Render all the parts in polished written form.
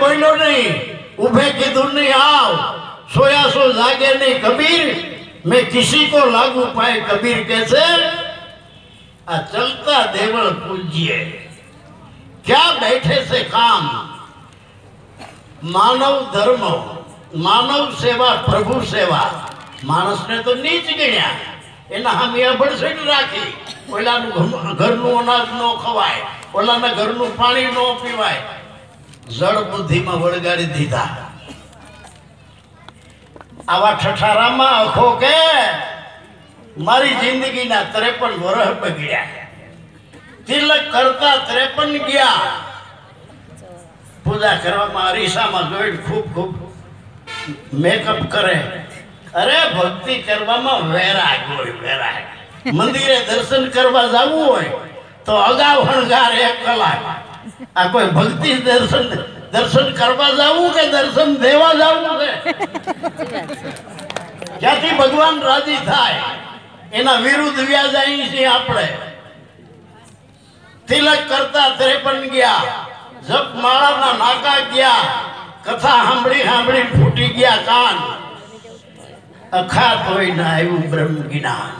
बोलो नहीं, उभे कीधु नहीं आओ, सोया सो जागे नहीं कबीर, मैं किसी को लागू पाए कबीर कैसे? आ चलता देवल पूज्य, क्या बैठे से काम, मानव धर्म, मानव सेवा, प्रभु सेवा। मानस ने तो नीच गण्या, एना हमिया बड़सट राखी, ओलानु घरनु अनाज नो खवाय, ओलाना घरनु पाणी नो पीवाय, जड़ बुद्धि में वळगाड़ी दीधा। आवा ठठारामा अखो के मारी जिंदगी ना 53 वर्ष बगड्या, तिलक करता 53 गया, पूजा करवा अरीसा में जोई खूब खूब मेकअप करे। अरे भक्ति करवा में वैराग होय, वैराग। मंदिरे दर्शन करवा जावू होय तो अगाव हणगार 1 कलाक। आ कोई भक्ति दर्शन करवा जावू के दर्शन देवा जावू है? क्यांथी भगवान राजी थाय एना विरुद्ध व्या जाई छे आपणे। तिलक करता 53 गया, जप माळा ना नाका गया, कथा सांभળી सांभળી फूटी गया कान, अखा तोय ना आव्યું ब्रह्म ज्ञान।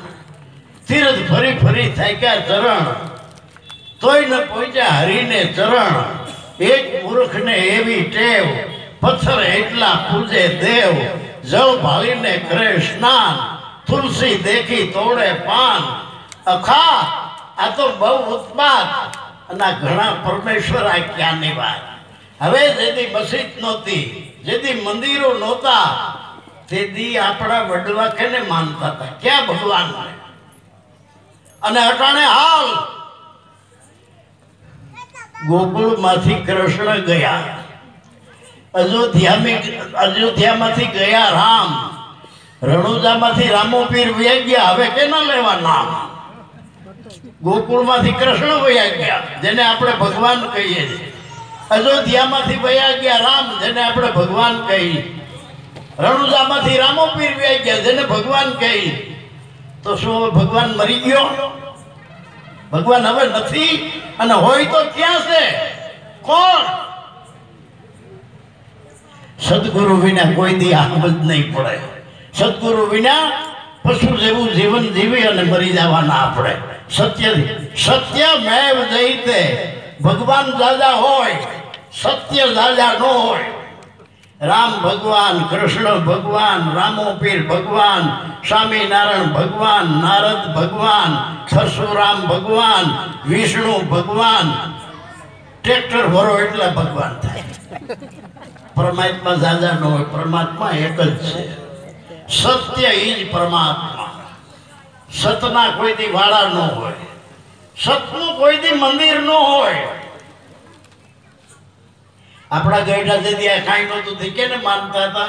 तीर्थ फरी फरी थाक्या चरण, तोय न पહોંચ્યા હરિને ચરણ। एक મૂર્ખ ને એવી ટેવ, પથ્થર એટલા પૂજે દેવ। જળ ભાળીને કરે સ્નાન, તુલસી દેખી તોડે પાન। અખા આ તો બહુ ઉત્પાત અને ઘણા પરમેશ્વર આખ્યાની વાત। હવે જેથી મસ્જિદ નહોતી, જેથી મંદિરો નહોતા, તેથી આપણા વડવા કેને માનતા હતા? ક્યાં ભગવાનને? અને અટાણે હાલ ગોકુળમાંથી કૃષ્ણ ગયા, અયોધ્યામાંથી ગયા રામ, રણુજામાંથી રામો પીર વયા ગયા। હવે કેના લેવા નામ? ગોકુળમાંથી કૃષ્ણ વયા ગયા, જેને આપણે ભગવાન કહીએ છીએ। અયોધ્યામાંથી વયા ગયા રામ, જેને આપણે ભગવાન કહીએ। રણુજામાંથી રામો પીર વયા ગયા, જેને ભગવાન કહીએ। તો શું ભગવાન મરી ગયો? ભગવાન હવે નથી? અને હોય તો ક્યાં છે? કોણ? સદગુરુ વિના કોઈ દી આમદ નહીં પડે। સદગુરુ વિના પશુ જેવું જીવન જીવી અને મરી જવાના આપણે। સત્યમેવ જયતે, ભગવાન દાદા હોય, સત્ય દાદા ન હોય। राम भगवान, कृष्ण भगवान, रामो पीर भगवान, स्वामीनारायण भगवान, नारद भगवान, परशुराम भगवान, विष्णु भगवान। ट्रेक्टर भरो एटला भगवान थाय। परमात्मा दादा न होय, परमात्मा एक ज छे। सत्य इज परमात्मा। सतना कोई दी वाड़ा न होय, सतनु कोई दी मंदिर न होय। अपना गैठा से दिया काई नहोतुं ते केने मानता था?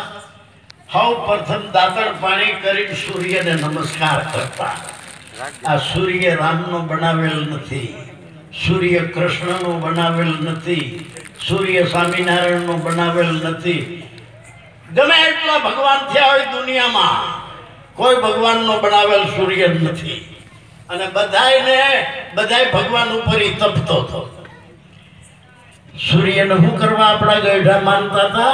हव प्रथम दातण पाणी करी सूर्य ने नमस्कार करता। आ सूर्य राम नो बनावेल नथी, सूर्य कृष्ण नो बनावेल नथी, सूर्य स्वामीनारायण नो बनावेल नथी। गमे एटला भगवान थया होय दुनिया में, कोई भगवान नो बनावेल सूर्य नथी। अने बधाय भगवान उपर ही तपतो थो। सूर्य ने शू करवा अपना गैठा मानता था?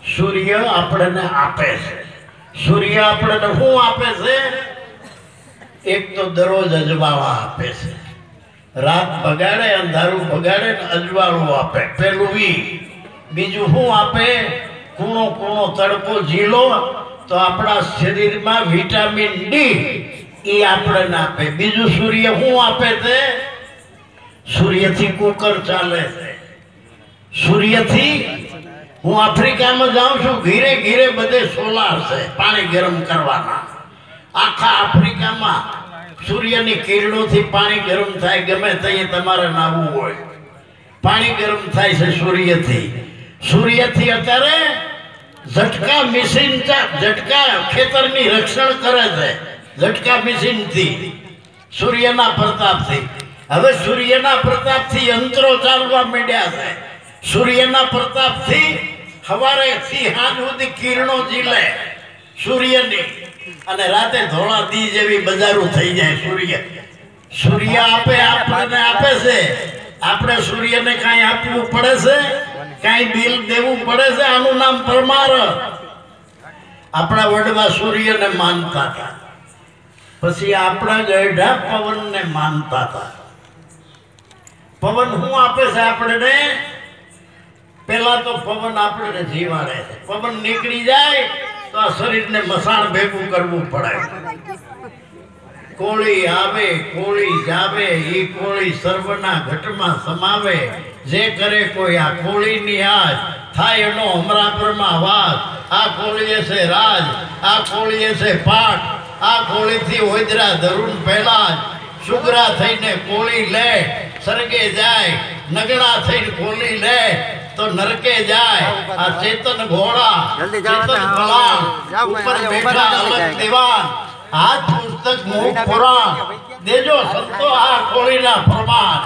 सूर्य आपने आपे छे। सूर्य आपने शू आपे छे? एक तो दररोज अजवाळा आपे छे। रात बगाड़े, अंधारू बगाड़े, अजवाळू आपे। पेलू बीजू शू आपे? कूणो कूणो तड़को झीलो तो अपना शरीर में विटामिन डी ई आपने आपे। बीजू सूर्य शू आपे छे? सूर्य थी कुकर चाले छे। सूर्य थी हूँ आफ्रिका में जाऊं छू, घीरे घीरे बधे सोलार से पानी गरम करवाना। आखा आफ्रिका में सूर्य की किरणों थी पानी गरम थाय। गमे तई तमारे नावू होय, पानी गरम थाय छे सूर्य थी। सूर्य थी अत्यारे झटका मशीन, झटका खेतर नी रक्षण करे छे। झटका मशीन थी, सूर्यना प्रताप थी। हवे सूर्यना प्रताप थी यंत्रो चालवा માંડ્યા છે। सूर्यना प्रताप थी हवारे थी हाथ सुधी किरणों झीले सूर्यनी, अने राते धोळा दी जेवी बजारू थई जाय। सूर्य आपे आपने आपे छे, आपणे सूर्यने काई आपवू पड़े छे? કાંઈ બિલ દેવું પડે છે? આનું નામ પરમારથ. આપણા વડવા સૂર્યને માનતા હતા, પછી આપણા ગઢા પવનને માનતા હતા. પવન શું આપે છે આપણને? પેલા તો પવન આપણને જીવાડે છે. પવન નીકળી જાય તો આ શરીરને મસાણ ભેગું કરવું પડે. કોળી આવે કોળી જાવે, ઈ કોળી સર્વના ઘટમાં સમાવે. જે કરે કોઈ આ કોળીની આજ, થાય એનો અમરાપરમાં વાસ. આ કોળીએ છે રાજ, આ કોળીએ છે પાઠ. આ કોળીથી હોજરા ધરુણ પહેલા જ સુગરા થઈને કોળી લે સરગે જાય. નગડા થઈને કોળી લે તો નરકે જાય. આ ચેતન ઘોડા ચેતન ભલા ઉપર બેઠા અલગ દીવાન. હાથ પુસ્તક મુખ પુરાણ દેજો સંતો આ કોળીના પ્રમાણ.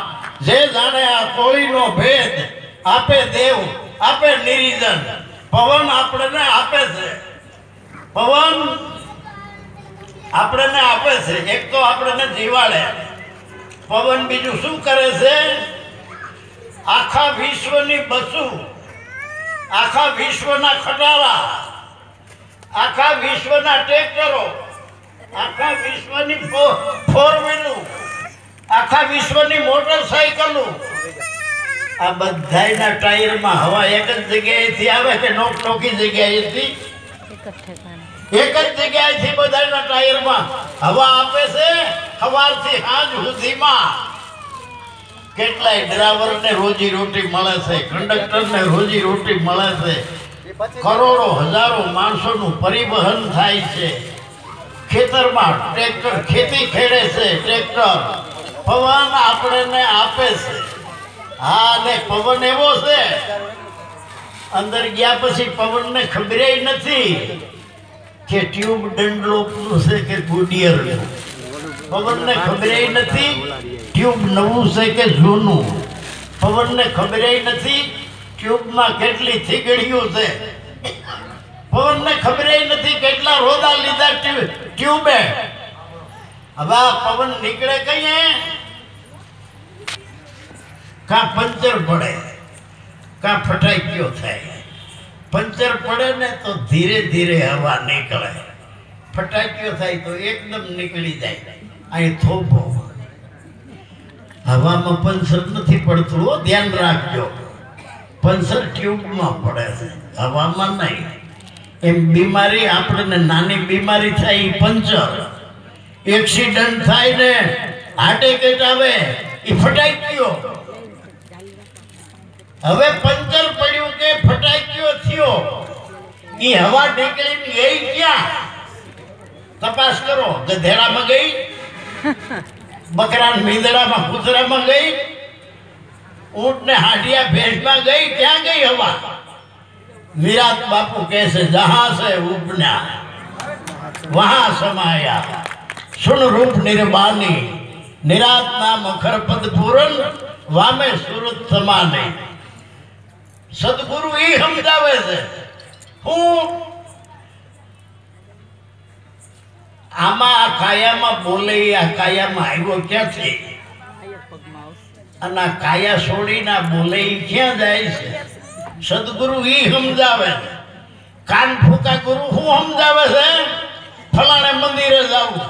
જે જાણે આ કોળીનો ભેદ, આપે દેવ આપે નિરીજન. પવન આપણને આપે છે, પવન આપણને આપે છે. એક તો આપણને જીવાડે. પવન બીજું શું કરે છે? આખા વિશ્વની બસો, આખા વિશ્વના ખટારા, આખા વિશ્વના ટ્રેક્ટરો, આખા વિશ્વની ફોર વ્હીલો, આખા વિશ્વની મોટરસાઇકલો, આ બધાયના ટાયરમાં હવા એક જ જગ્યાએથી આવે કે નોકનોકી જગ્યાએથી? એક જ જગ્યાએથી બધાના ટાયરમાં હવા આપે છે. સવારથી સાંજ સુધીમાં કેટલાય ડ્રાઈવરને રોજી રોટી મળે છે, કંડક્ટરને રોજી રોટી મળે છે. કરોડો હજારો માણસોનું પરિવહન થાય છે. ખેતરમાં ટ્રેક્ટર ખેતી ખેડે છે ટ્રેક્ટર. પવન આપણને આપે છે. હા, ને પવન એવો છે, અંદર ગયા પછી પવનને ખબર નથી કે ટ્યુબ ડંડલોપનું છે કે ગુડિયરનું. પવનને ખબર નથી ટ્યુબ નવું છે કે જૂનું. પવનને ખબર નથી ટ્યુબમાં કેટલી થીગડીઓ છે. પવનને ખબર નથી કેટલા રોદા લીધા ટ્યુબે. હવે આ પવન નીકળે કઈ? કા પંચર પડે, કા ફટાક્યો થાય. પંચર પડે ને તો ધીરે ધીરે હવા નીકળે. ફટાક્યો થાય તો એકદમ નીકળી જાય. અહીં થોભો. હવામાં પંચર નથી પડતું, ધ્યાન રાખજો. પંચર ટ્યુબમાં પડે છે, હવામાં નહીં. એમ બીમારી આપણને નાની બીમારી થાય એ પંચર. એક્સિડન્ટ થાય ને હાર્ટ એટેક આવે એ ફટાક્યો. હવે પંચર પડ્યું કે ફટાક્યો થયો, એ હવા નીકળીને ગઈ ક્યાં? તપાસ કરો. ગધેડામાં ગઈ, બકરા મીંદડામાં કૂતરામાં ગઈ, ઊંટ ને હાંડિયા ભેંસમાં ગઈ? ક્યાં ગઈ હવા? વિરાટ બાપુ કહે છે જહાં से उपना वहां समाया. सुन रूप निर्बानी निरात नाम अखरपद पूरन वामे सूरत समाने. સદગુરુ એ સમજાવે છે. હું આમાં આ કાયામાં બોલે, આ કાયામાં આવ્યો ક્યાંથી? અને આ કાયા છોડીને બોલે ક્યાં જાય છે? સદગુરુ એ સમજાવે છે. કાન ફૂકા ગુરુ શું સમજાવે છે? ફલાણે મંદિરે જવું,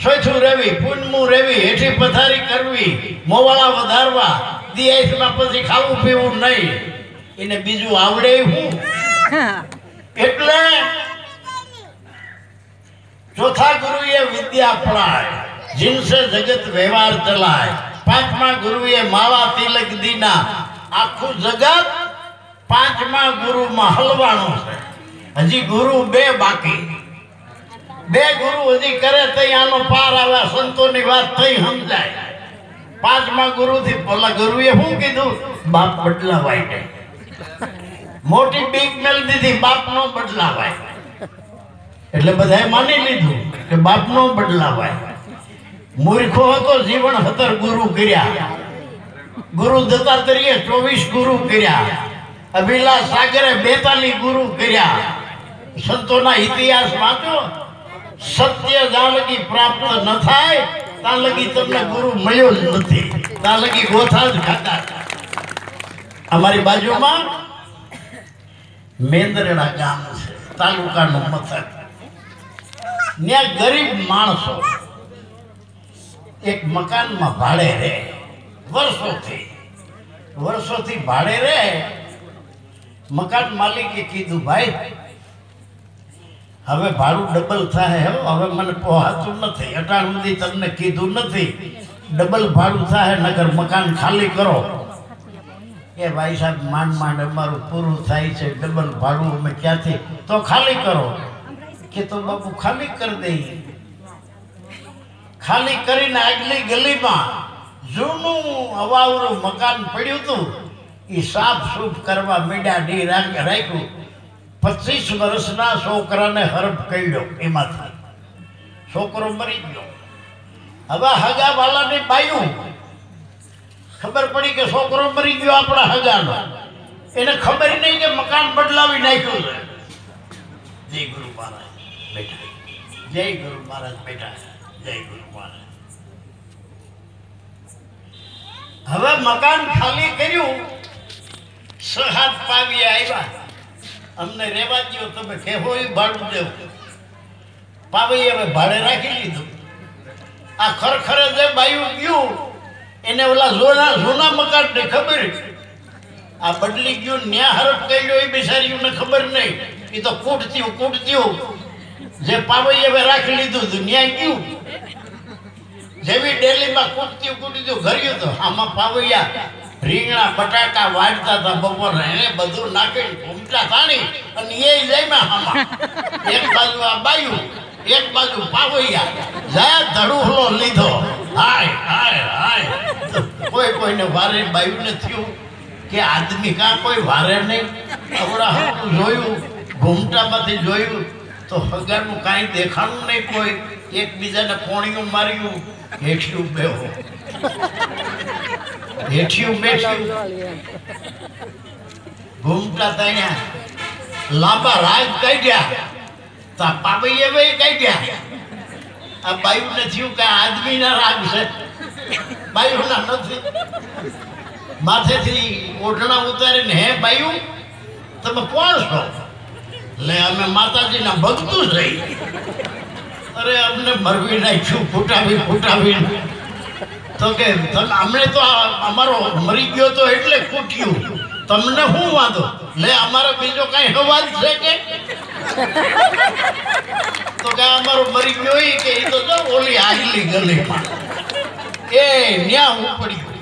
ચોથું રેવી, પૂનમું રેવી, હેઠી પથારી કરવી, મોવાળા વધારવા, દિયાસમાં પછી ખાવું પીવું નહીં. એને બીજું આવડે શું? એટલે ચોથા ગુરુએ વિદ્યા પડાય, જીનસે જગત વ્યવહાર ચલાય. પાંચમા ગુરુએ માવા તિલક દીના. આખું જગત પાંચમા ગુરુમાં હલવાનું છે. હજી ગુરુ બે બાકી. બે ગુરુ હજી કરે તઈ આનો પાર આવે. સંતોની વાત તઈ સમજાય. પાંચમા ગુરુથી પેલા ગુરુએ શું કીધું? બાપ બદલાવાય નહીં. મોટી બીક મેલ દીધી, બાપ નો બદલાવાય. એટલે બધાએ માની લીધું કે બાપ નો બદલાવાય. મૂર્ખો હતો જીવન હતર ગુરુ કર્યા. ગુરુ દત્તાત્રેય 24 ગુરુ કર્યા. અભિલાષ સાગરે 42 ગુરુ કર્યા. સંતોના ઇતિહાસ વાંચો. સત્ય જ્યાં લગી પ્રાપ્ત ન થાય ત્યાં લગી તમને ગુરુ મળ્યો જ નથી. ત્યાં લગી ગોથા જ ખાતા. અમારી બાજુમાં મેંદરડા ગામ છે, તાલુકાનું મથક. ત્યાં ગરીબ માણસો એક મકાનમાં ભાડે રહે, વર્ષોથી ભાડે રહે. મકાન માલિકે કીધું, ભાઈ હવે ભાડું ડબલ થાય, હવે મને પોહાતું નથી, અટાણ સુધી તમને કીધું નથી, ડબલ ભાડું થાય, નગર મકાન ખાલી કરો. એ ભાઈ સાહેબ માંડ અમારું પૂરું થાય છે, ડબલ ભાડું અમે ક્યાંથી, તો ખાલી કરો. કે તો બાપુ ખાલી કરી દઈએ. ખાલી કરીને આગલી ગલીમાં જૂનું અવાવરું મકાન પડ્યું હતું, એ સાફ સૂફ કરવા મીડા રાખ્યું. 25 વર્ષના છોકરાને હરપ કર્યો, એમાંથી છોકરો મરી ગયો. હવે હગા વાલાની બાયું ખબર પડી કે છોકરો મરી ગયો આપણા હગાનો, એને ખબર નહીં કે મકાન બદલાવી નાખ્યું છે. જય ગુરુ મહારાજ બેઠા, જય ગુરુ મહારાજ બેઠા, જય ગુરુ મહારાજ. હવે મકાન ખાલી કર્યું, 6-7 પાવી આવ્યા, અમને રેવા દો, તમે કહેવો એ ભાડું દેવું. પાવી હવે ભાડે રાખી લીધું. આ ખરખરે જે બાયું ગયું એને ઓલા જૂના મકાન ને ખબર, આ બદલી ગયું ન્યા હરપ કર્યો એ બિચારીઓને ખબર નહીં. એ તો કૂટત્યું જે પાવી હવે રાખી લીધું હતું ન્યા ગયું. જેવી ડેલીમાં કૂટત્યું ઘર્યું તો આમાં પાવૈયા રીંગણા બટાકા વાળતા હતા બપોરે, એને બધું નાખીને ઘૂમટા તાણી અને એ જઈમાં આમાં એક બાજુ આ બાયું, એક બાજુ પાવૈયા જાય ધડુહલો લીધો. હાય કોઈને વારે બાયું ને થયું કે આદમી કાં કોઈ વારે નહીં. હમણાં હતું જોયું, ઘૂમટામાંથી જોયું તો હગાનું કાંઈ દેખાણું નહીં. કોઈ એકબીજાને કોણીયું માર્યું, હેઠિયું બેહો, હેઠિયું બેઠ્યું. ઘૂમટા ત્યાં લાંબા રાગ કાઢ્યા, તા પાવૈયે ભાઈ કાઢ્યા. આ બાયુને થયું કે આદમીના રાગ છે, બાયુના નથી. માથેથી ઓઢણા ઉતારીને, હે બાયુ તમે કોણ છો? લે અમે માતાજીના ભક્તું થઈ. અરે અમને મરવી નાખ્યું ફૂટાવી. તો કે અમને તો અમારો મરી ગયો તો એટલે કૂટ્યું, તમને શું વાંધો? લે અમારો બીજો કઈ અવાજ છે કે? તો કે અમારો મરી ગયો કે એ તો જો ઓલી આગલી ગલીમાં એ ન્યા હું પડ્યું.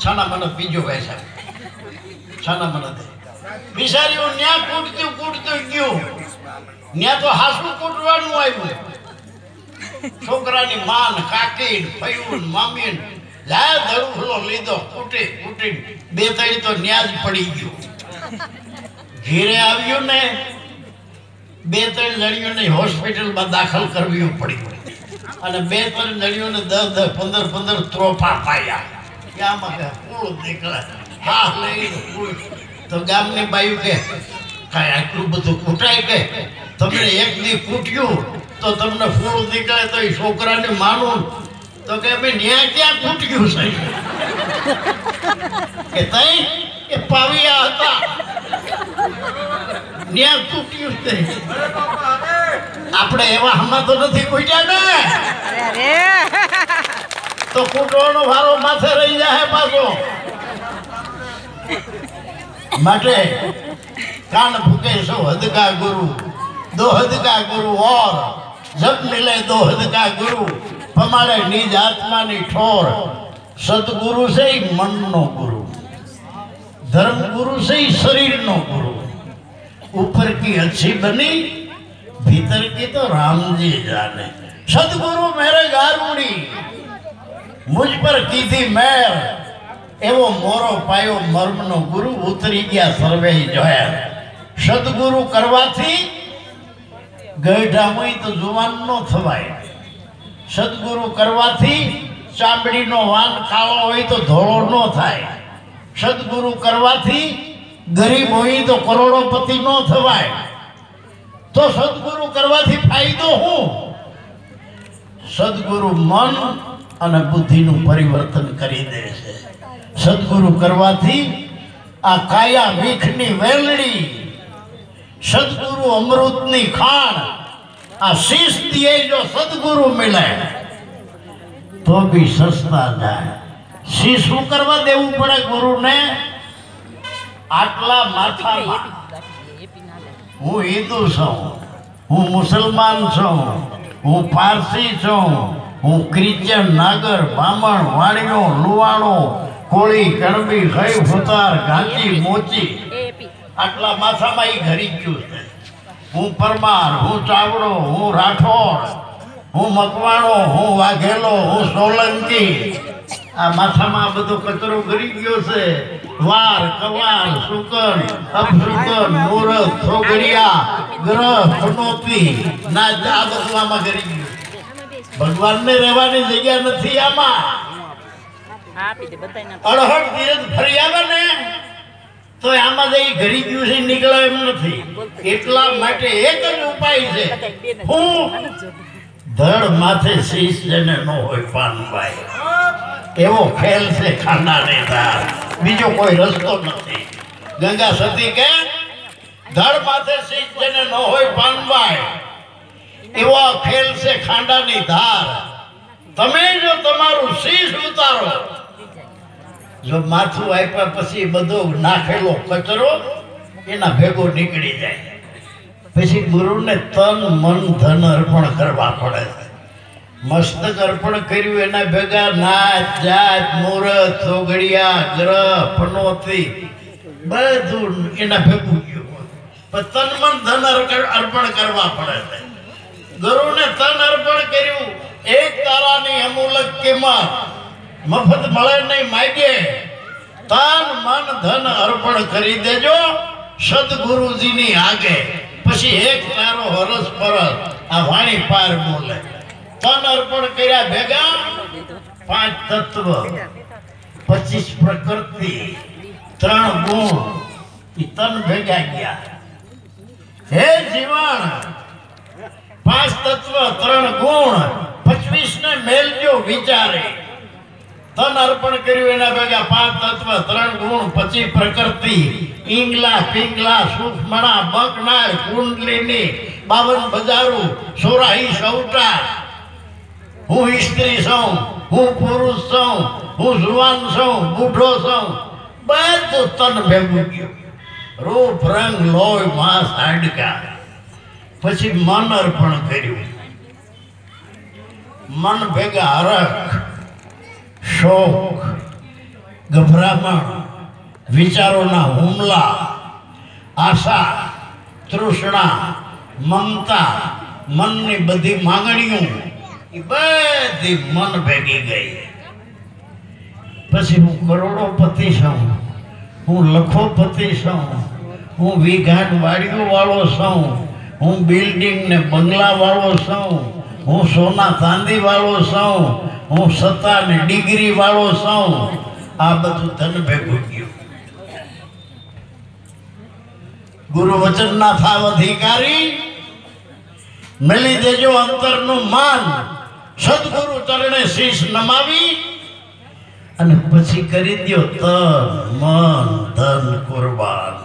છાના મને બીજો ભાઈ સાહેબ, છાના મને બિચારીઓ ન્યા કૂટતું ગયું. ન્યા તો હાસું કૂટવાનું આવ્યું. છોકરાની માન, કાકી, ફયું, મામી લાય ધડુખલો લીધો, કૂટી 2-3 તો ન્યા જ પડી ગયું. ઘેરે આવ્યું ને 2-3 જણીઓને હોસ્પિટલમાં દાખલ કરવી પડી અને 2-3 જણીઓને 10-15 ત્રોફા પાયા. ક્યાંમાં કે ફૂલ નીકળે, હા લઈને ફૂલ. તો ગામની બાયું કે કાંઈ આટલું બધું કૂટાય કે? તમને એક દી કૂટ્યું તો તમને ફૂલ નીકળે તો એ છોકરાને માનું. તો કે ભાઈ ન્યા ક્યાં કૂટ્યું છે કે તઈ એ પાવિયા હતા, ન્યા કૂટ્યું છે. આપણે એવા હમણાં તો નથી કૂટ્યા ને, તો કૂટવાનો વારો માથે રહી જાય પાછો. માટે કાન ફૂકે સો હદ કા ગુરુ, दो हद का गुरु और जब मिले दो हद का गुरु हमारे निज आत्मा ની ठोर. सदगुरु से ही मन नो गुरु, धर्म गुरु से ही शरीर नो गुरु. ऊपर की अच्छी बनी, भीतर की तो राम जी जाने. सदगुरु मेरे गारूड़ी मुझ पर की थी मेर, एवो मोरो पायो मर्म नो गुरु उतरी गया सर्वे जोया. सदगुरु करवाथी ગઈઢામાં તો જુવાન નો થવાય. સદગુરુ કરવાથી ચામડીનો વાન કાળો હોય તો ધોળો ન થાય. સદગુરુ કરવાથી ગરીબ હોય તો કરોડોપતિ ન થવાય. તો સદગુરુ કરવાથી ફાયદો શું? સદગુરુ મન અને બુદ્ધિનું પરિવર્તન કરી દે છે. સદગુરુ કરવાથી આ કાયા વીખની વેલડી, સદગુરુ અમૃતની ખાણ, આ શીશ દિયે જો સદગુરુ મિલે તો બી સસ્તા જાય. શીશ શું કરવા દેવું પડે ગુરુને? આટલા માથામાં હું હિન્દુ છું, હું મુસલમાન છું, હું પારસી છું, હું ક્રિશ્ચન, નાગર, બામણ, વાણીઓ, લુવાણો, કોળી, કણબી, ખઈ, ફુતાર, ગાંચી, મોચી, આટલા માથામાં એ ઘરી ગયું છે. હું પરમાર, હું ચાવડો, હું રાઠોડ, હું મકવાણો, હું વાઘેલો, હું સોલંકી. આ માથામાં આ બધો કચરો ઘરી ગયો છે. વાર, કવાર, શુકર, અપશુકર, મુહૂર્ત, થોગડિયા, ગ્રહ, પનોતી ના આ બધું આમાં ઘરી ગયું. ભગવાનને રહેવાની જગ્યા નથી આમાં. અડહડ ધીરજ ફરી આવે ને તો આમાં જઈ ઘરી ગયું છે, નીકળે એમ નથી. એટલા માટે એક જ ઉપાય છે. હું ધડ માથે શીશ જેને ન હોય પાનભાઈ, એવો ખેલ છે ખાંડાને ધાર. બીજો કોઈ રસ્તો નથી. ગંગા સતી કે ધડ માથે શીશ જેને ન હોય પાનભાઈ, એવો ખેલ છે ખાંડાની ધાર. તમે જો તમારું શીશ ઉતારો, જો માથું આપ્યા પછી બધો નાખેલો કચરો એના ભેગો નીકળી જાય. પછી ગુરુને તન મન ધન અર્પણ કરવા પડે છે. મસ્તક અર્પણ કર્યું એના ભેગા નાચ જાત મુહૂર્ત થોગડિયા ગ્રહ પનોતી બધું એના ભેગું ગયું. પણ તન મન ધન અર્પણ કરવા પડે છે. ગુરુને તન અર્પણ કર્યું. એક તારાની અમૂલક કિંમત મફત મળે નહીં, માગે. તન મન ધન અર્પણ કરી દેજો સદગુરુજીની આગે. પછી એક તારો હરસ પરસ આ વાણી પાર બોલે. તન અર્પણ કર્યા ભેગા 5 તત્વ, 25 પ્રકૃતિ, 3 ગુણ એ તન ભેગા ગયા. હે જીવન, 5 તત્વ, 3 ગુણ, 25 ને મેલજો વિચારે. તન અર્પણ કર્યું એના ભેગા 5 તત્વ, 3 ગુણ, 25 પ્રકૃતિ, ઈંગલા પિંગલા સુખમણા બકનાર કુંડલીની 52 બજારું 84 સૌટા. હું સ્ત્રી છું, હું પુરુષ છું, હું જુવાન છું, બુઢો છું, બધું તન ભેગું ગયું. રૂપ રંગ લોહી માંસ હાડકા. પછી મન અર્પણ કર્યું. મન ભેગા હરખ, શોક, ગભરામણ, વિચારોના હુમલા, આશા, તૃષ્ણા, મમતા, મનની બધી માંગણીઓ એ બધી મન ભેગી ગઈ. પછી હું કરોડોપતિ છું, હું લખોપતિ છું, હું વીઘાટ વાડીઓ વાળો છું, હું બિલ્ડિંગ ને બંગલા વાળો છું, હું સોના ચાંદી વાળો છું, હું સત્તા ને ડિગ્રી વાળો છું. આ બધું ધન ભેગું ગયું. ગુરુ વચન ના થાવ અધિકારી, મેલી દેજો અંતરનું માન. સદગુરુ ચરણે શીશ નમાવી અને પછી કરી દ્યો તન મન ધન કુરબાન.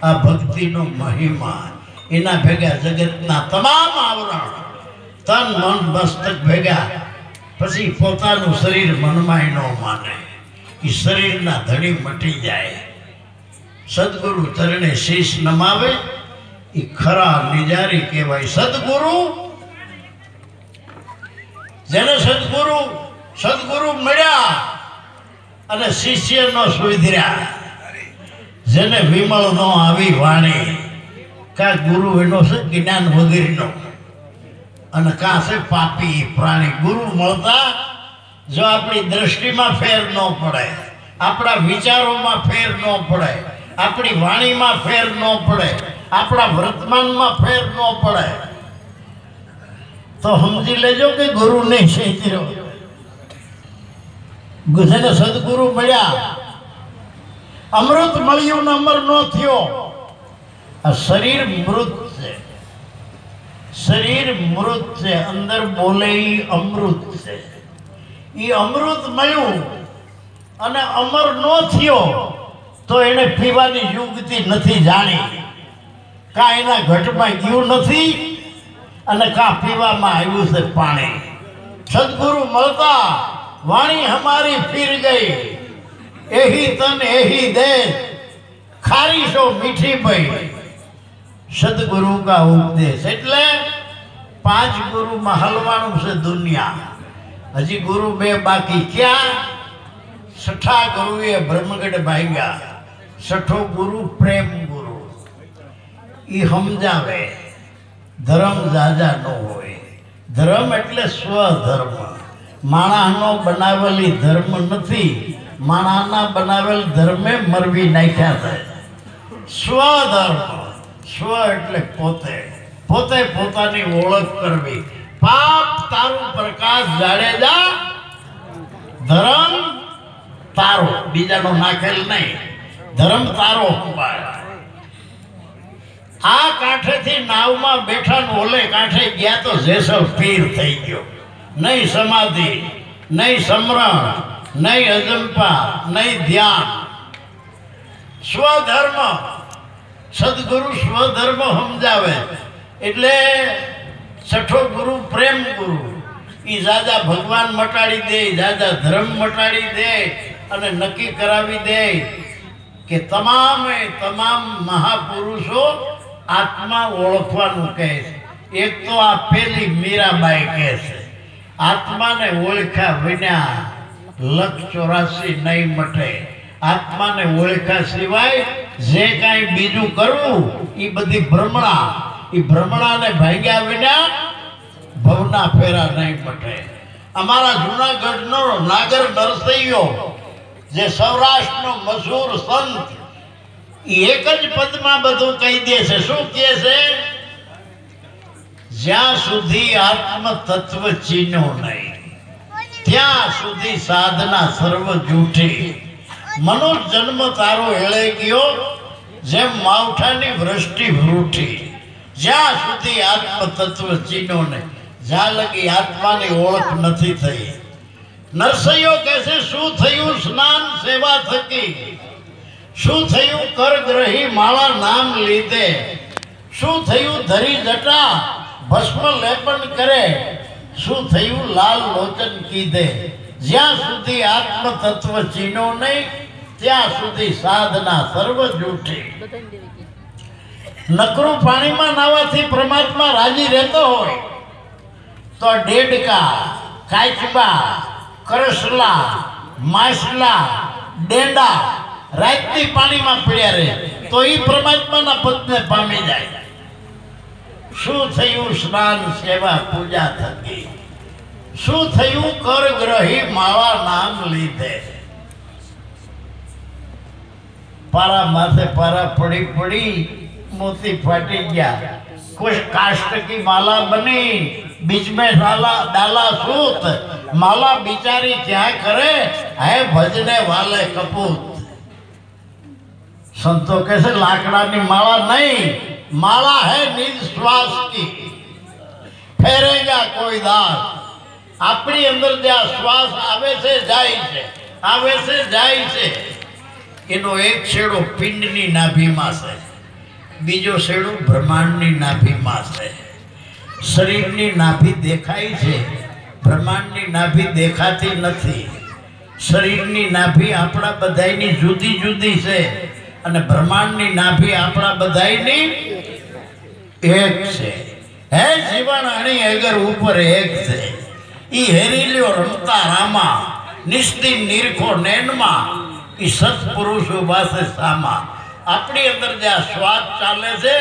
આ ભક્તિનો મહિમા. એના ભેગા જગતના તમામ આવરણ તન મન મસ્તક ભેગા. પછી પોતાનું શરીર મનમાં ન માને, એ શરીરના ધણી મટી જાય. સદગુરુ ચરણે શીશ નમાવે એ ખરા નિજારી કહેવાય. સદગુરુ જેને સદગુરુ મળ્યા અને શિષ્ય નો સુધર્યા, જેને વિમળ નો આવી વાણી, કા ગુરુ એનો છે જ્ઞાન વગેરેનો, અને કા છે પાપી પ્રાણી. ગુરુ મળતા જો આપણી દ્રષ્ટિમાં ફેર ન પડે, આપણા વિચારોમાં ફેર ન પડે, આપણી વાણીમાં ફેર ન પડે, આપણા વર્તમાનમાં ફેર ન પડે, તો સમજી લેજો કે ગુરુ નહીં છેતર્યો. જેને સદગુરુ મળ્યા, અમૃત મળ્યું ને અમર ન થયો. આ શરીર મૃત છે, શરીર મૃત છે, અંદર બોલે ઈ અમૃત છે. ઈ અમૃત મળ્યું અને અમર નો થયો તો એને પીવાની યુક્તિ નથી જાણી, કા એના ઘટમાં ગયું નથી અને કા પીવામાં આવ્યું છે પાણી. સદગુરુ મળતા વાણી હમારી ફીર ગઈ, એહી તન એહી દે ખારીશો મીઠી પઈ. સદગુરુ કા ઉપદેશ એટલે 5 ગુરુમાં હલવાનું છે દુનિયા. હજી ગુરુ 2 બાકી. ક્યાં? 6ठा ગુરુએ બ્રહ્મગઢ ભાગ્યા. 6ठो ગુરુ પ્રેમ ગુરુ. ઈ સમજાવે ધર્મ જાજા નો હોય. ધર્મ એટલે સ્વધર્મ. માણસનો બનાવેલી ધર્મ નથી, માણસના બનાવેલ ધર્મે મરવી નાખ્યા છે. સ્વધર્મ, સ્વ એટલે પોતે, પોતે પોતાની ઓળખ કરવી. પાપ તારું પ્રકાશ જાડેજા, ધર્મ તારો, બીજાનો નાખેલ નહીં. ધર્મ તારો સંભાળ. આ કાંઠેથી નાવમાં બેઠા ને ઓલે કાંઠે ગયા તો જેસલ પીર થઈ ગયો. નહીં સમાધિ, નહીં સમરણ, નહીં અજંપા, નહીં ધ્યાન. સ્વધર્મ. સદગુરુ સ્વધર્મ સમજાવે એટલે 6ठो ગુરુ પ્રેમ ગુરુ. એ જાજા ભગવાન મટાડી દે, જાજા ધર્મ મટાડી દે અને નક્કી કરાવી દે કે તમામે તમામ મહાપુરુષો આત્મા ઓળખવાનું કહે છે. એક તો આ પેલી મીરાબાઈ કહે છે, આત્માને ઓળખ્યા વિના 184 નહીં મટે. આત્માને ઓળખ્યા સિવાય જે કાંઈ બીજું કરવું એ બધી ભ્રમણા. એ ભ્રમણાને ભાગ્યા વિના ભવના ફેરા નહીં મટે. અમારા જૂનાગઢનો નાગર નરસૈયો જે સૌરાષ્ટ્રનો મશહૂર સંત, એક જ પદમાં બધું કહી દે છે. શું કહે છે? જ્યાં સુધી આત્મ તત્વ ચીનો નહીં ત્યાં સુધી સાધના સર્વ જૂઠી. મનુષ્ય જન્મ તારો હેળે ગયો જેમ માવઠાની વૃષ્ટિ વૃઠી. જ્યાં સુધી આત્મ તત્વ ચીનો નહીં, જ્યાં લગી આત્માની ઓળખ નથી થઈ. નરસૈયો કહે છે શું થયું સ્નાન સેવા થકી, શું થયું કર ગ્રહી માળા નામ લીધે, શું થયું ધરી જટા ભસ્મ લેપન કરે, શું થયું લાલ લોચન કીધે. જ્યાં સુધી આત્મ તત્વ ચીનો નહીં ત્યાં સુધી સાધના સર્વ જૂઠી. નકરું પાણીમાં નાવાથી પરમાત્મા રાજી રહેતો હોય તો ડેડકા, કાચબા, કરસલા, માછલા, ડેંડા રાતથી પાણીમાં પડ્યા રહે તો એ પરમાત્માના પદને પામી જાય. શું થયું સ્નાન સેવા પૂજા થકી, શું થયું કર ગ્રહી માળા નામ લીધે. પારા માથે પારા પડી પડી मोती फटी गया, कुछ काष्ट की माला बनी, बीच में डाला सूत, माला बिचारी क्या करे है भजने वाले कपूत. संतों कैसे लाकड़ा की माला नहीं, माला है निश्वास की. फेरेगा कोई दास. अपनी अंदर ज्या श्वास आवे से जाए છે, आवे से जाए છે, એનો એક છેડો પિંડની નાભીમાં છે, બીજો છેડો બ્રહ્માંડની નાભીમાં છે. શરીરની નાભી દેખાય છે, બ્રહ્માંડની નાભી દેખાતી નથી. શરીરની નાભી આપણા બધાયની જુદી જુદી છે અને બ્રહ્માંડની નાભી આપણા બધાયની એક છે. હે જીવન અણી અગર ઉપર એક છે. ઈ હેરીલ્યો રમતા રામા, નિસ્તી નિરખો નેનમાં, ઈ સત્પુરુષો પાસે સામા. આપણી અંદર જે આ શ્વાસ ચાલે છે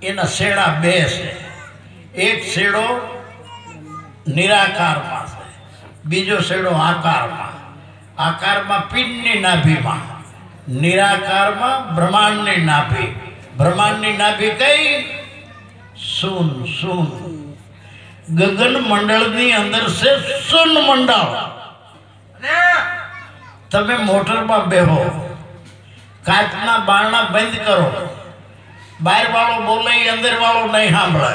એના શેડા બે છે. એક શેડો નિરાકારમાં છે, બીજો શેડો આકારમાં. આકારમાં પિંડની નાભીમાં, નિરાકારમાં બ્રહ્માંડની નાભી. બ્રહ્માંડની નાભી કઈ? શૂન શૂન. ગગન મંડળની અંદર છે શૂન મંડળ. તમે મોટરમાં બેહો, કાચના બારણા બંધ કરો, બહાર વાળો બોલે એ અંદર વાળો નહીં સાંભળે,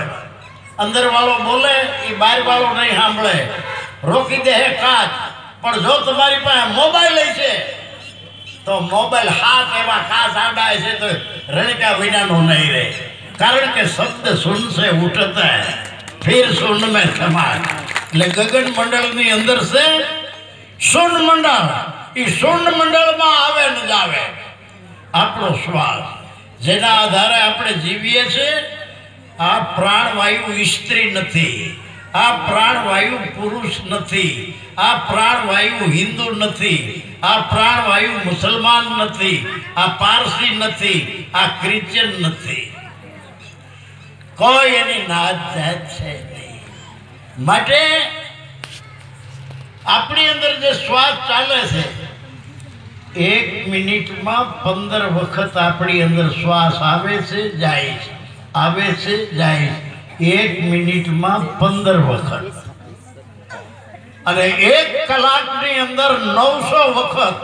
અંદર વાળો બોલે એ બહાર વાળો નહીં સાંભળે. રોકી દે કાચ, પણ જો તમારી પાસે મોબાઈલ છે તો મોબાઈલ હાથ એવા ખાસ આડા છે તો રણકા વિનાનો નહીં રહે, કારણ કે શબ્દ સુન से उठता है फिर सुन में समा। એટલે ગગન મંડળની અંદર છે સુન મંડળ, એ સુન મંડળમાં આવે ને જાવે આપણો શ્વાસ, જેના આધારે આપણે જીવીએ છીએ। આ પ્રાણવાયુ સ્ત્રી નથી, આ પ્રાણવાયુ પુરુષ નથી, આ પ્રાણવાયુ હિન્દુ નથી, આ પ્રાણવાયુ મુસલમાન નથી, આ પારસી નથી, આ ક્રિશ્ચન નથી, કોઈ એની નાત જાત છે નહીં। માટે આપણી અંદર જે શ્વાસ ચાલે છે, 1 મિનિટમાં 15 વખત આપણી અંદર શ્વાસ આવે છે જાય છે, આવે છે જાય છે, 1 મિનિટમાં 15 વખત, અને 1 કલાકની અંદર 900 વખત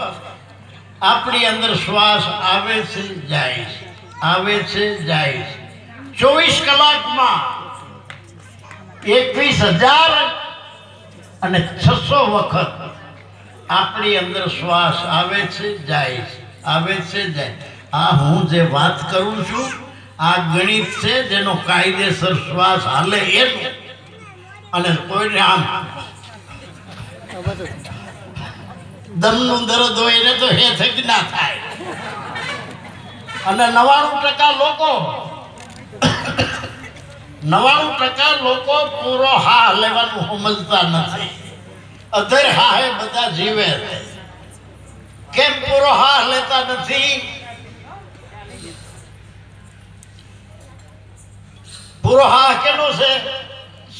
આપણી અંદર શ્વાસ આવે છે જાય છે, આવે છે જાય છે। 24 કલાકમાં 21,600 વખત આપણી અંદર શ્વાસ આવે છે જાય છે, આવે છે જાય। આ હું જે વાત કરું છું આ ગણિત છે, જેનો કાયદેસર શ્વાસ હાલે એનું, અને કોઈને આમ દમનું દર્દ હોય એને તો હેથ જ ના થાય। અને 99% લોકો પૂરો હા લેવાનું સમજતા નથી, અધર હા હે બધા જીવે છે। કેમ પૂરો હા લેતા નથી? પૂરો હા કેનો છે?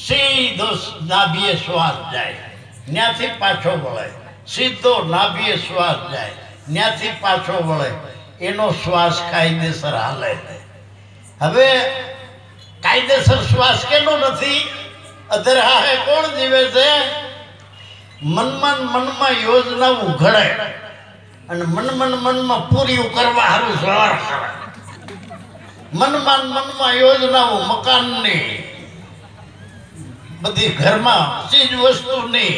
સીધો નાભીએ શ્વાસ જાય, ત્યાંથી પાછો વળે, સીધો નાભીએ શ્વાસ જાય, ત્યાંથી પાછો વળે, એનો શ્વાસ કાયદેસર હાલે છે। હવે કાયદેસર શ્વાસ કેનો નથી? અધર હા હે કોણ જીવે છે? મનમાં યોજનાઓ ઘડે અને મનમાં પૂરી કરવા હારું સવાર કરે। મનમાં યોજનાઓ મકાનની, બધી ઘરમાં ચીજ વસ્તુની,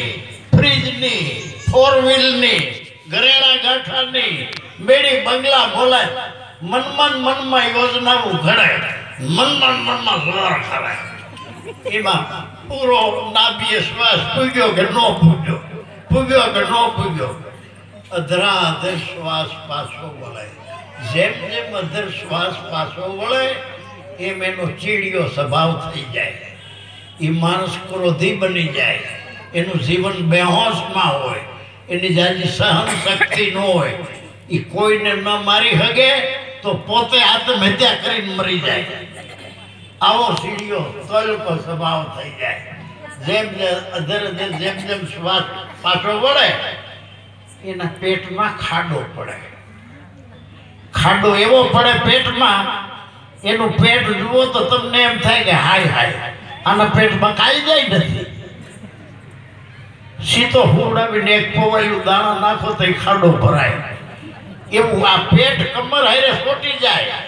ફ્રીજની, 4 વ્હીલની, ઘરેણા ગાંઠાની, બેડી બંગલા બોલાય, મનમાં યોજનાઓ ઘડે, મનમાં સવાર કરે। એમાં પૂરો નાભીએ શ્વાસ પૂગ્યો કે ન પૂગ્યો, પૂગ્યો કે ન પૂગ્યો, અધરા અધર શ્વાસ પાછો વળે। જેમ જેમ અધર શ્વાસ પાછો વળે એમ એનો ચીડિયો સ્વભાવ થઈ જાય, એ માણસ ક્રોધી બની જાય, એનું જીવન બેહોશમાં હોય, એની જાજી સહન શક્તિ ન હોય, એ કોઈને ન મારી શકે તો પોતે આત્મહત્યા કરીને મરી જાય। આવો સીડીઓ તલ્પ સ્વભાવ થઈ જાય। જેમ જેમ શ્વાસ પાછો વળે એના પેટમાં ખાડો પડે, ખાડો એવો પડે પેટમાં, એનું પેટ જુઓ તો તમને એમ થાય કે હાય હાય આના પેટમાં કાંઈ જાય નથી। સીધો હુવડાવીને એક પવાયું દાણા નાખો તો એ ખાડો ભરાય, એવું આ પેટ કમર હારે સોટી જાય,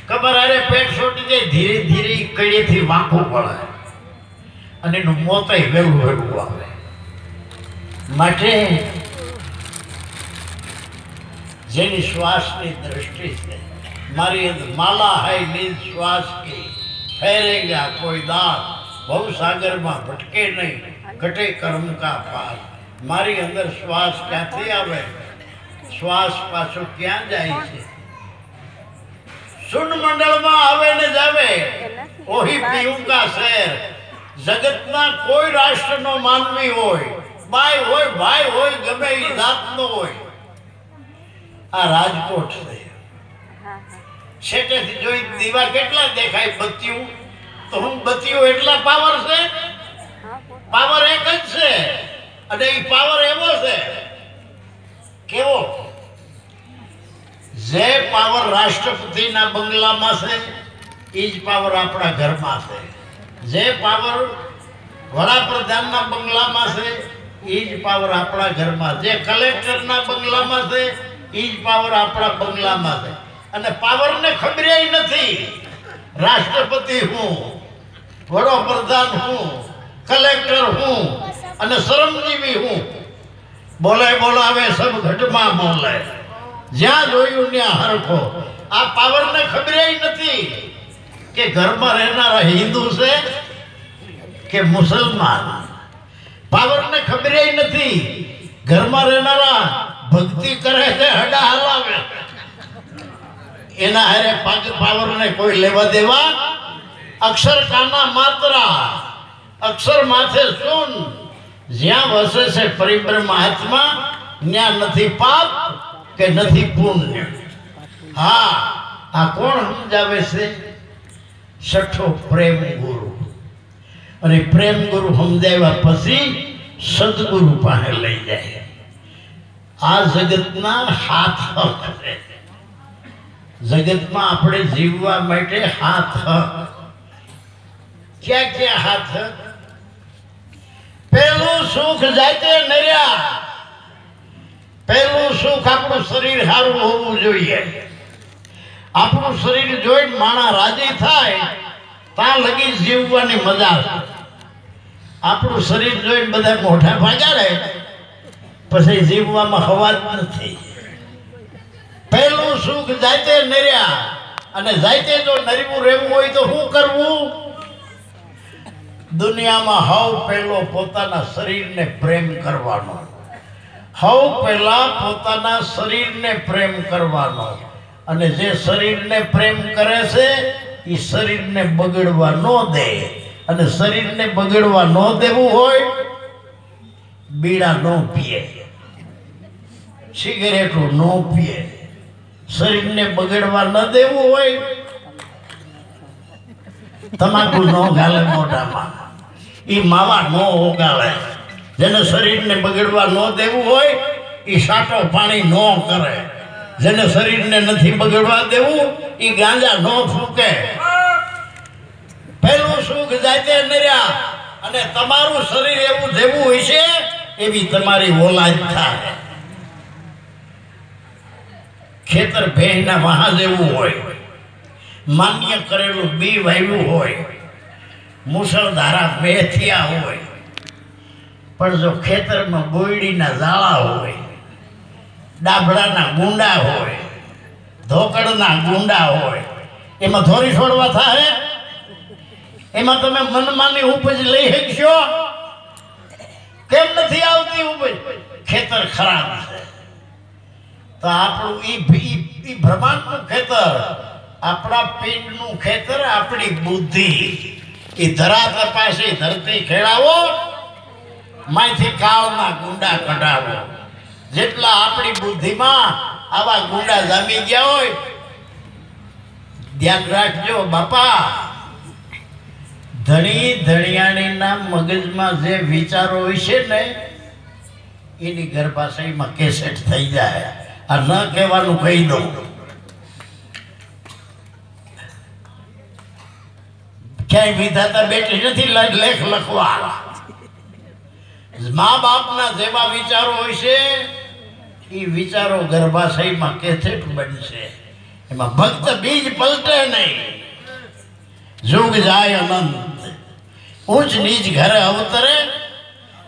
કમર હારે પેટ સોટી જાય, ધીરે ધીરે કડીએથી વાંકું પડે અને એનું મોતય વહેલું આવે। માટે જેની શ્વાસની દ્રષ્ટિ છે, મારી અંદર માલા હૈ નિજ શ્વાસ की फैलेगा कोई दास, भव सागરમાં ભટકે નહીં, ઘટે કર્મ કા પાર। મારી અંદર શ્વાસ ક્યાંથી આવે, શ્વાસ પાછો ક્યાં જાય છે? સુન મંડળમાં આવે ને જાવે, ઓહી પીવું કા શહેર। જગતમાં કોઈ રાષ્ટ્રનો માનવી હોય, બાઈ હોય ભાઈ હોય, ગમે એ જાતનો હોય, આ રાજકોટ છે। છેટેથી જોઈ દીવા કેટલા દેખાય બત્તીઓ, તો હું બત્તીઓ એટલા પાવર છે, પાવર એક જ છે, અને એ પાવર એવો છે કેવો, જે પાવર રાષ્ટ્રપતિના બંગલામાં છે એ જ પાવર આપણા ઘરમાં છે, જે પાવર વડાપ્રધાનના બંગલામાં છે એ જ પાવર આપણા ઘરમાં, જે કલેક્ટરના બંગલામાં છે એ જ પાવર આપણા બંગલામાં છે। અને પાવરને ખબરે નથી રાષ્ટ્રપતિ હું, વડાપ્રધાન હું, કલેક્ટર હું અને શ્રમજીવી હું, બોલે બોલાવે સબ ઘટમાં બોલે, જ્યાં જોયું ત્યાં હરખો. આ પાવરને ખબર નથી કે ઘરમાં રહેનારા હિન્દુ છે કે મુસલમાન. પાવરને ખબર નથી ઘરમાં રહેનારા ભક્તિ કરે છે હડા હલાવે, એના હારે પાવરને કોઈ લેવા દેવા. અક્ષર કાના માત્રા, અક્ષર માથે શૂન, જ્યાં વસે છે પરિબ્રહ્મ આત્મા ત્યાં નથી પાપ કે નથી પુણ્ય. હા, આ કોણ સમજાવે છે? છઠ્ઠો પ્રેમ ગુરુ. અને પ્રેમ ગુરુ સમજાવ્યા પછી સદગુરુ પાસે લઈ જાય. આ જગતના હાથ હક છે. જગતમાં આપણે જીવવા માટે હાથ હક. ક્યાં ક્યાં હાથ હક? પહેલું સુખ જાતે નર્યા. પહેલું સુખ આપણું શરીર સારું હોવું જોઈએ. આપણું શરીર જોઈને માણસ રાજી થાય ત્યાં લગી જીવવાની મજા છે. આપણું શરીર જોઈને બધા મોઢા ભાગાડે પછી જીવવામાં હવા જ નથી. પહેલું સુખ જાતે નર્યા. અને જાતે જો નરવું રહેવું હોય તો શું કરવું? દુનિયામાં હવ પહેલો પોતાના શરીરને પ્રેમ કરવાનો. હવ પહેલા પોતાના શરીરને પ્રેમ કરવાનો. અને જે શરીરને પ્રેમ કરે છે એ શરીરને બગડવા ન દે. અને શરીરને બગડવા ન દેવું હોય બીડા ન પીએ, સિગરેટો ન પીએ. શરીરને બગડવા ન દેવું હોય તમાકુ ન ગાલે મોઢામાં, એ માવા ન ઓગાળે. જેને શરીરને બગડવા ન દેવું હોય એ સાટો પાણી ન કરે. જેને શરીરને નથી બગડવા દેવું એ ગાંજા ન ફૂકે. પહેલું સુખ જાતે નર્યા. અને તમારું શરીર એવું જેવું હોય છે એવી તમારી ઓલાદ થાય. ખેતર ભેંસના વાહ જેવું હોય, માન્ય કરેલું બી વાવ્યું હોય, મુસળધારા મેથિયા હોય, પણ જો ખેતરમાં બોયડીના ઝાડા હોય, ડાભડાના ગુંડા હોય, ધોકડના ગુંડા હોય, એમાં ધોરી છોડવા થાય? એમાં તમે મનમાની ઉપજ લઈ શકશો? કેમ નથી આવતી ઉપજ? ખેતર ખરાબ છે. તો આપણું ઈ બ્રહ્માંડનું ખેતર, આપણા પિંડનું ખેતર, આપણી બુદ્ધિ. એ ધરા તપાસી ધરતી ખેડાવો, માંથી કાળના ગુંડા કઢાવો. જેટલા આપણી બુદ્ધિમાં આવા ગુંડા જામી ગયા હોય, ધ્યાન રાખજો બાપા. ધણી ધણિયાણીના મગજમાં જે વિચારો હોય છે ને એની ગર્ભાશયમાં કેસેટ થઈ જાય. આ ન કહેવાનું કહી દઉં. ક્યાંય વિધાતા બેઠી નથી લેખ લખવા. મા બાપના જેવા વિચારો હોય છે એ વિચારો ગર્ભાશયમાં કેસેટ બનશે. એમાં ભક્ત બીજ પલટે નહીં. जुग जाय अनंत, ऊंच नीच घर अवतरे,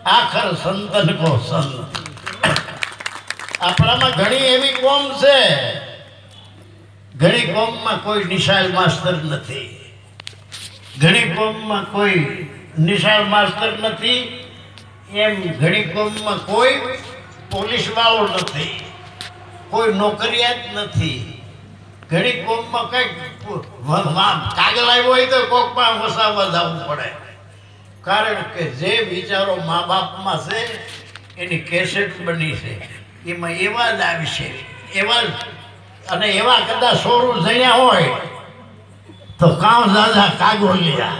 आखर संतन को संत. આપણામાં ઘણી એવી કોમ છે, ઘણી કોમમાં કોઈ નિશાળ માસ્તર નથી, ઘણી કોમમાં કોઈ નિશાળ માસ્તર નથી, એમ ઘણી કોમમાં કોઈ પોલીસ વાળો નથી, કોઈ નોકરિયાત નથી. ઘણી કોમમાં કઈક કાગળ આવ્યો હોય તો કોકમાં વસાવવા જવું પડે. કારણ કે જે વિચારો મા બાપમાં છે એની કેસેટ બની છે, એમાં એવા જ આવશે, એવા જ. અને એવા કદાચ સોરું જણ્યા હોય તો કાવ દાદા કાગોલિયા,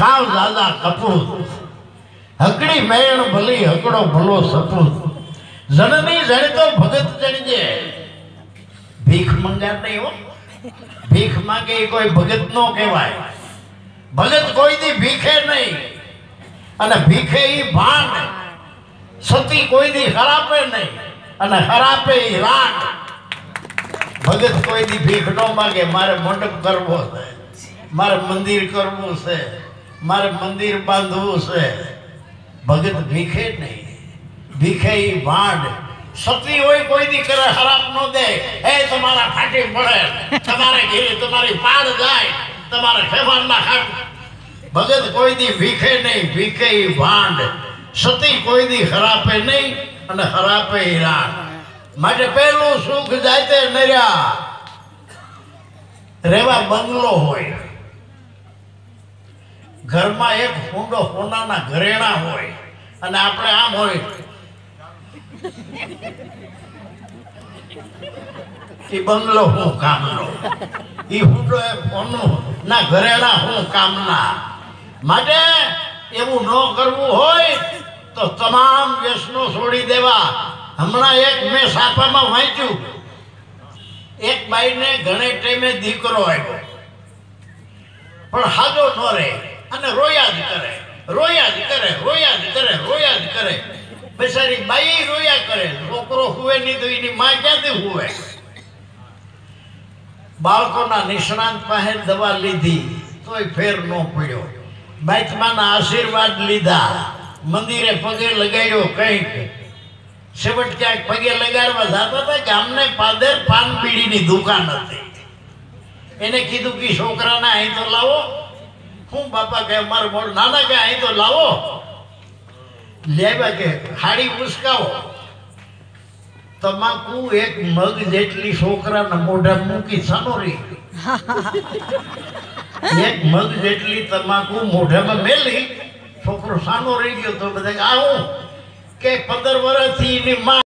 કાવ દાદા કપૂત, હકડી મેણ ભલી હકડો ભલો સપૂત, જનની જણ તો ભગત જણજે. ભીખ મંગાર નહીં હો. ભીખ માંગે કોઈ ભગત નો કહેવાય. ભગત કોઈ દી ભીખે નહીં. અને ભીખે ઈ ભાંડ, સતી કોઈ દી હરાપે નહીં, અને હરાપે ઈ રાગ. ભગત કોઈ દી ભીખ ન માંગે. મારે મંડપ કરવો છે, મારે મંદિર કરવું છે, મારે મંદિર બાંધવું છે. ભગત ભીખે નહીં. ભીખે ભાંડ સતી હોય કોઈ દી કરે ખરાબ ન દે એ તમારા ફાટી પડે તમારે ઘેરે તમારી પાડ જાય તમારે ખેવાના ખાટ ભગત કોઈ દી ભીખે નહીં ભીખે ભાંડ સતી કોઈ દી ખરાપે નહીં અને ખરાપે રાણ માટે પહેલું સુખ જાતે નર્યા રેવા બંગલો હોય ઘરમાં એક ફૂંડો સોનાના ઘરેણા હોય અને આપણે આમ હોય એ બંગલો હું કામનો એ ફૂંડો એ સોનું ના ઘરેણા હું કામના માટે એવું ન કરવું હોય તો તમામ વ્યસનો છોડી દેવા હમણાં એક મેં છાપામાં વાંચ્યું એક બાઈને ઘણે ટાઈમે દીકરો આવ્યો પણ હાજો ન રહે અને રોયા જ કરે રોયા જ કરે રોયા જ કરે રોયા જ કરે બેસારી બાઈ રોયા કરે છોકરો હુવે નહીં તો એની માં ક્યાંથી હુવે બાળકોના નિષ્ણાંત પાસે દવા લીધી તોય ફેર ન પડ્યો બાઈતમાના આશીર્વાદ લીધા મંદિરે પગે લગાડ્યો કંઈક છેવટ ક્યાંક પગે લગાડવા જતા હતા ગામને પાદર પાન બીડીની દુકાન હતી એને કીધું કે છોકરાને અહીં તો લાવો હું બાપા કે અમારું મોડ નાના કે અહીં તો લાવો લેવા કે ખાડી ઉસકાવો તમાકુ એક મગ જેટલી છોકરાના મોઢા મૂકી સાનોરી એક મગ જેટલી તમાકુ મોઢામાં મેલી છોકરો સાનો રહી ગયો તો બધા આવું કે 15 વર્ષથી એની માં